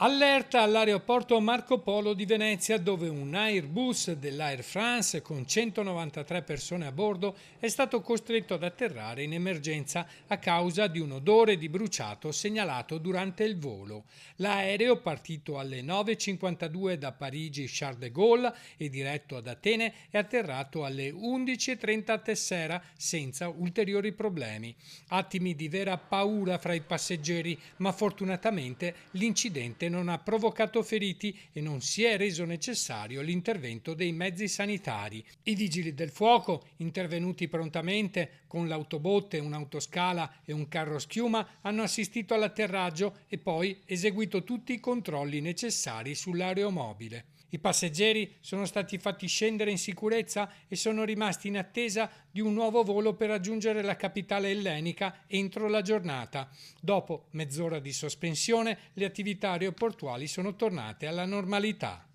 Allerta all'aeroporto Marco Polo di Venezia, dove un Airbus dell'Air France con 193 persone a bordo è stato costretto ad atterrare in emergenza a causa di un odore di bruciato segnalato durante il volo. L'aereo, partito alle 9.52 da Parigi Charles de Gaulle e diretto ad Atene, è atterrato alle 11.30 a Tessera senza ulteriori problemi. Attimi di vera paura fra i passeggeri, ma fortunatamente l'incidente non ha provocato feriti e non si è reso necessario l'intervento dei mezzi sanitari. I vigili del fuoco, intervenuti prontamente con l'autobotte, un'autoscala e un carro schiuma, hanno assistito all'atterraggio e poi eseguito tutti i controlli necessari sull'aeromobile. I passeggeri sono stati fatti scendere in sicurezza e sono rimasti in attesa di un nuovo volo per raggiungere la capitale ellenica entro la giornata. Dopo mezz'ora di sospensione, le attività aeroportuali sono tornate alla normalità.